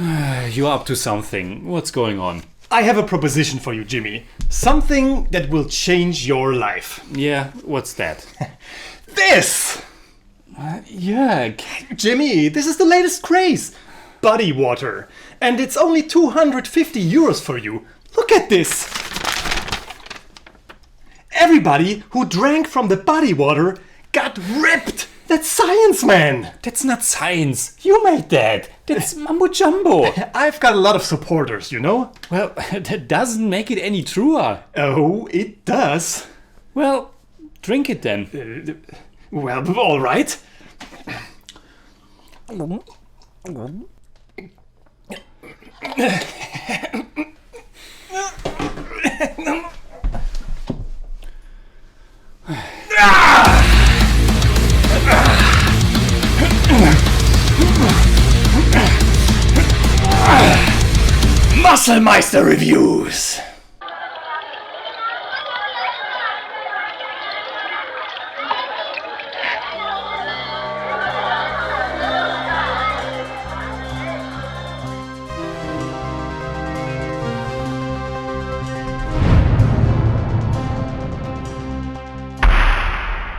You're up to something. What's going on? I have a proposition for you, Jimmy. Something that will change your life. Yeah, what's that? This! Yeah. Jimmy, this is the latest craze. Body water. And it's only 250 euros for you. Look at this. Everybody who drank from the body water got ripped. That's science, man. That's not science. You made that. That's mumbo jumbo. I've got a lot of supporters, you know? Well, that doesn't make it any truer. Oh, it does. Well, drink it then. Well, all right. Muscle Meister Reviews.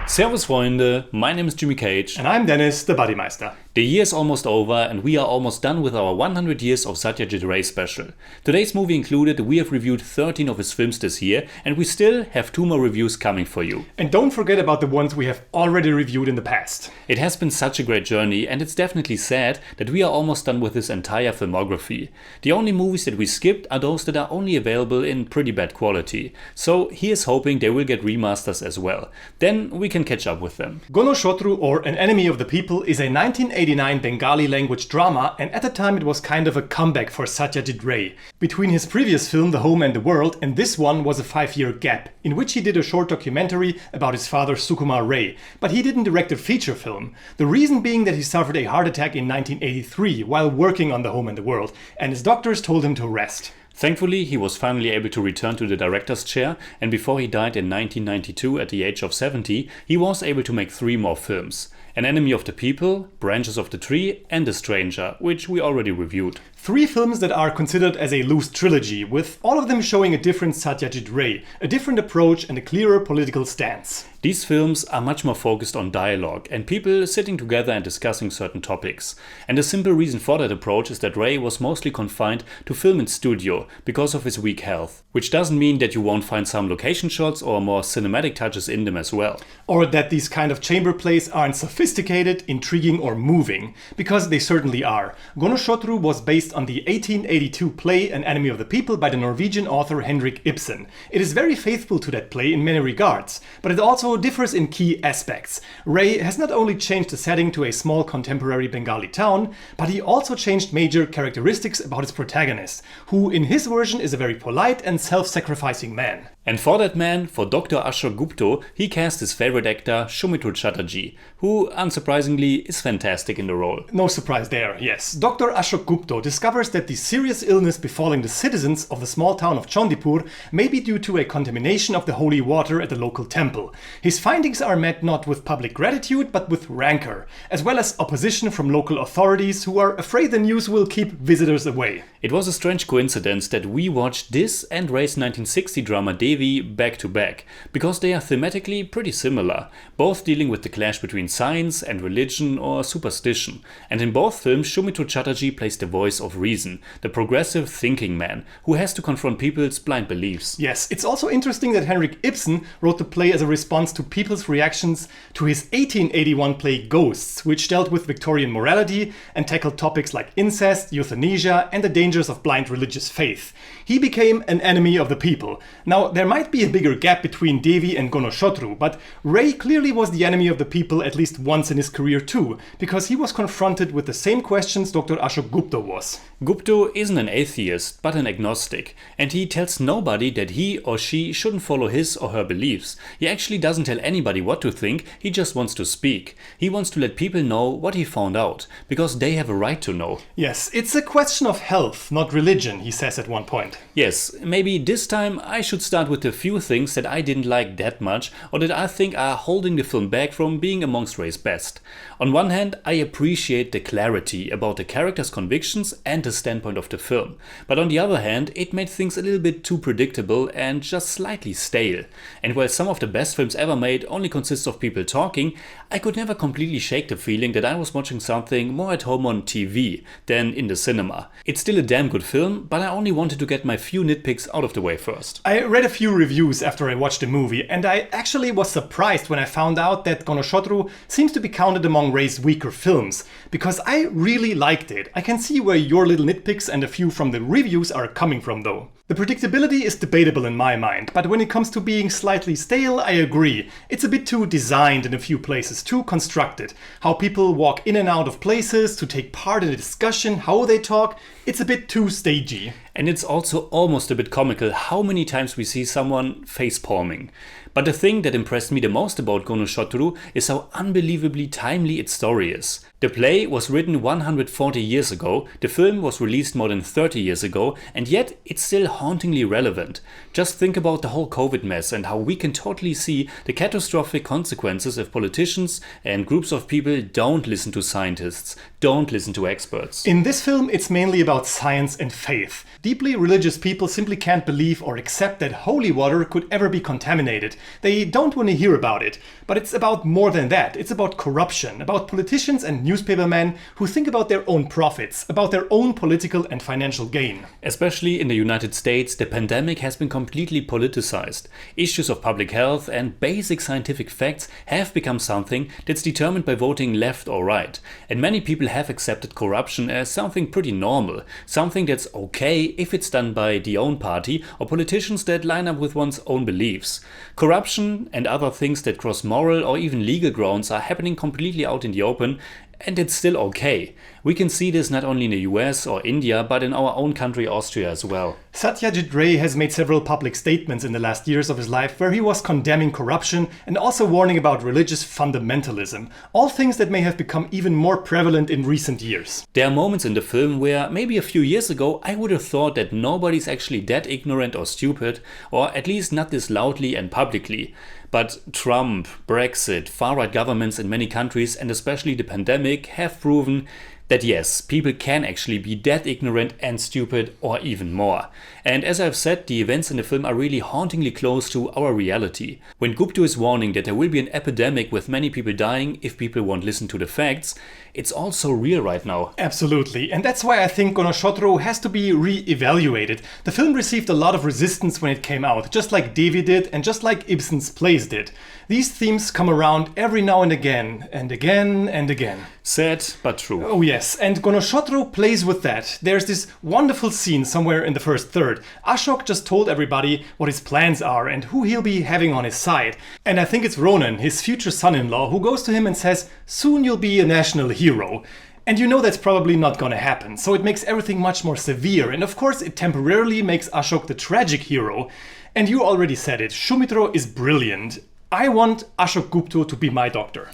Servus Freunde, my name is Jimmy Cage. And I'm Dennis, the Bodymeister. The year is almost over and we are almost done with our 100 years of Satyajit Ray special. Today's movie included, we have reviewed 13 of his films this year and we still have 2 more reviews coming for you. And don't forget about the ones we have already reviewed in the past. It has been such a great journey and it's definitely sad that we are almost done with his entire filmography. The only movies that we skipped are those that are only available in pretty bad quality. So he is hoping they will get remasters as well. Then we can catch up with them. Gonoshotru, or An Enemy of the People, is a 1989 Bengali language drama, and at the time it was kind of a comeback for Satyajit Ray. Between his previous film The Home and the World and this one was a 5-year gap, in which he did a short documentary about his father Sukumar Ray, but he didn't direct a feature film. The reason being that he suffered a heart attack in 1983 while working on The Home and the World, and his doctors told him to rest. Thankfully, he was finally able to return to the director's chair, and before he died in 1992 at the age of 70, he was able to make 3 more films. An Enemy of the People, Branches of the Tree, and A Stranger, which we already reviewed. 3 films that are considered as a loose trilogy, with all of them showing a different Satyajit Ray, a different approach and a clearer political stance. These films are much more focused on dialogue and people sitting together and discussing certain topics. And the simple reason for that approach is that Ray was mostly confined to film in studio because of his weak health. Which doesn't mean that you won't find some location shots or more cinematic touches in them as well. Or that these kind of chamber plays aren't sophisticated, intriguing or moving, because they certainly are. Gonoshotru was based on the 1882 play An Enemy of the People by the Norwegian author Henrik Ibsen. It is very faithful to that play in many regards, but it also differs in key aspects. Ray has not only changed the setting to a small contemporary Bengali town, but he also changed major characteristics about his protagonist, who in his version is a very polite and self-sacrificing man. And for that man, for Dr. Ashok Gupta, he cast his favorite actor, Soumitra Chatterjee, who, unsurprisingly, is fantastic in the role. No surprise there, yes. Dr. Ashok Gupta discovers that the serious illness befalling the citizens of the small town of Chandipur may be due to a contamination of the holy water at the local temple. His findings are met not with public gratitude, but with rancor, as well as opposition from local authorities who are afraid the news will keep visitors away. It was a strange coincidence that we watched this and Ray's 1960 drama Devi back to back, because they are thematically pretty similar, both dealing with the clash between science and religion or superstition. And in both films, Soumitra Chatterjee plays the voice of reason, the progressive thinking man, who has to confront people's blind beliefs. Yes, it's also interesting that Henrik Ibsen wrote the play as a response to people's reactions to his 1881 play Ghosts, which dealt with Victorian morality and tackled topics like incest, euthanasia, and the dangers of blind religious faith. He became an enemy of the people. Now, there might be a bigger gap between Devi and Gonoshotru, but Ray clearly was the enemy of the people at least once in his career too, because he was confronted with the same questions Dr. Ashok Gupta was. Gupta isn't an atheist, but an agnostic, and he tells nobody that he or she shouldn't follow his or her beliefs. He actually doesn't tell anybody what to think, he just wants to speak. He wants to let people know what he found out, because they have a right to know. Yes, it's a question of health, not religion, he says at one point. Yes, maybe this time I should start with a few things that I didn't like that much or that I think are holding the film back from being amongst Ray's best. On one hand, I appreciate the clarity about the character's convictions and the standpoint of the film, but on the other hand, it made things a little bit too predictable and just slightly stale. And while some of the best films ever made only consist of people talking, I could never completely shake the feeling that I was watching something more at home on TV than in the cinema. It's still a damn good film, but I only wanted to get my few nitpicks out of the way first. I read a few reviews after I watched the movie, and I actually was surprised when I found out that Gonoshotru seems to be counted among Ray's weaker films, because I really liked it. I can see where your little nitpicks and a few from the reviews are coming from though. The predictability is debatable in my mind, but when it comes to being slightly stale, I agree. It's a bit too designed in a few places, too constructed. How people walk in and out of places to take part in a discussion, how they talk, it's a bit too stagey. And it's also almost a bit comical how many times we see someone face-palming. But the thing that impressed me the most about Gonoshotru is how unbelievably timely its story is. The play was written 140 years ago, the film was released more than 30 years ago, and yet it's still hauntingly relevant. Just think about the whole COVID mess and how we can totally see the catastrophic consequences if politicians and groups of people don't listen to scientists, don't listen to experts. In this film, it's mainly about science and faith. Deeply religious people simply can't believe or accept that holy water could ever be contaminated. They don't want to hear about it. But it's about more than that. It's about corruption, about politicians and newspapermen who think about their own profits, about their own political and financial gain. Especially in the United States, the pandemic has been completely politicized. Issues of public health and basic scientific facts have become something that's determined by voting left or right. And many people have accepted corruption as something pretty normal, something that's okay if it's done by the own party or politicians that line up with one's own beliefs. Corruption and other things that cross moral or even legal grounds are happening completely out in the open, and it's still okay. We can see this not only in the US or India, but in our own country Austria as well. Satyajit Ray has made several public statements in the last years of his life where he was condemning corruption and also warning about religious fundamentalism, all things that may have become even more prevalent in recent years. There are moments in the film where maybe a few years ago I would have thought that nobody's actually that ignorant or stupid, or at least not this loudly and publicly. But Trump, Brexit, far-right governments in many countries, and especially the pandemic, have proven that yes, people can actually be that ignorant and stupid or even more. And as I've said, the events in the film are really hauntingly close to our reality. When Gupta is warning that there will be an epidemic with many people dying if people won't listen to the facts, it's also real right now. Absolutely, and that's why I think Gonoshotru has to be re-evaluated. The film received a lot of resistance when it came out, just like Devi did and just like Ibsen's plays did. These themes come around every now and again, and again and again. Sad, but true. Oh yes, and Gonoshotru plays with that. There's this wonderful scene somewhere in the first third. Ashok just told everybody what his plans are and who he'll be having on his side. And I think it's Ronan, his future son-in-law, who goes to him and says, "Soon you'll be a national hero." And you know that's probably not gonna happen, so it makes everything much more severe, and of course it temporarily makes Ashok the tragic hero. And you already said it, Shumitro is brilliant. I want Ashok Gupta to be my doctor.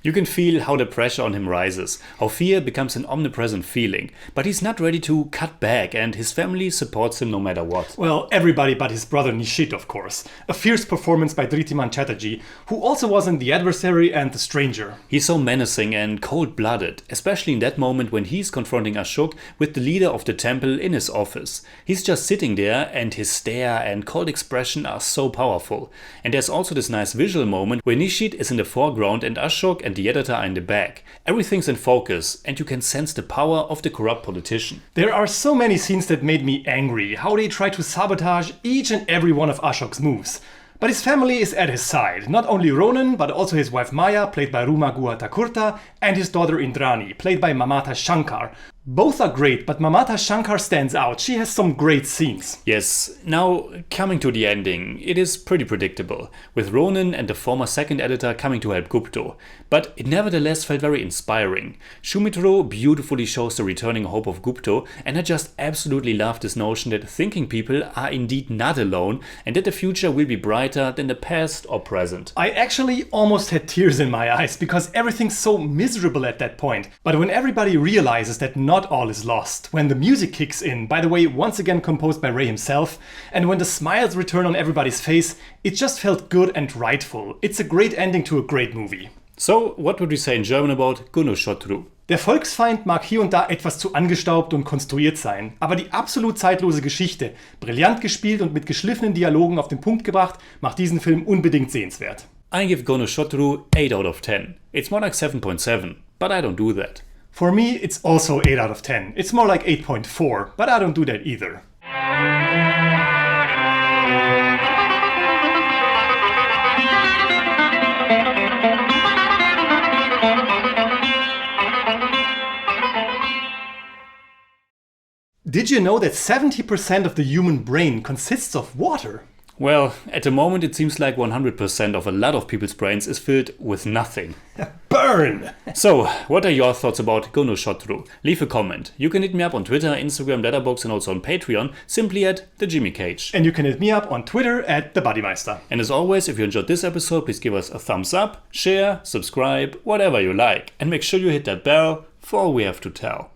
You can feel how the pressure on him rises, how fear becomes an omnipresent feeling, but he's not ready to cut back and his family supports him no matter what. Well, everybody but his brother Nishit, of course. A fierce performance by Dhritiman Chatterjee, who also was in The Adversary and The Stranger. He's so menacing and cold-blooded, especially in that moment when he's confronting Ashok with the leader of the temple in his office. He's just sitting there and his stare and cold expression are so powerful. And there's also this nice visual moment where Nishit is in the foreground and Ashok and the editor are in the back. Everything's in focus and you can sense the power of the corrupt politician. There are so many scenes that made me angry, how they try to sabotage each and every one of Ashok's moves. But his family is at his side, not only Ronan, but also his wife Maya, played by Ruma Guha-Thakurta, and his daughter Indrani, played by Mamata Shankar. Both are great, but Mamata Shankar stands out. She has some great scenes. Yes, now coming to the ending, it is pretty predictable, with Ronan and the former second editor coming to help Gupta. But it nevertheless felt very inspiring. Shumitro beautifully shows the returning hope of Gupta, and I just absolutely love this notion that thinking people are indeed not alone and that the future will be brighter than the past or present. I actually almost had tears in my eyes because everything's so miserable at that point. But when everybody realizes that not not all is lost. When the music kicks in, by the way, once again composed by Ray himself, and when the smiles return on everybody's face, it just felt good and rightful. It's a great ending to a great movie. So, what would we say in German about Gunnoshotru? Der Volksfeind mag hier und da etwas zu angestaubt und konstruiert sein, aber die absolut zeitlose Geschichte, brillant gespielt und mit geschliffenen Dialogen auf den Punkt gebracht, macht diesen Film unbedingt sehenswert. I give Gunnoshotru 8 out of 10. It's more like 7.7, but I don't do that. For me, it's also 8 out of 10. It's more like 8.4, but I don't do that either. Did you know that 70% of the human brain consists of water? Well, at the moment it seems like 100% of a lot of people's brains is filled with nothing. Burn! So, what are your thoughts about Gunnoshotru? Leave a comment. You can hit me up on Twitter, Instagram, Letterboxd and also on Patreon, simply at The Jimmy Cage. And you can hit me up on Twitter at The Buddymeister. And as always, if you enjoyed this episode, please give us a thumbs up, share, subscribe, whatever you like. And make sure you hit that bell for all we have to tell.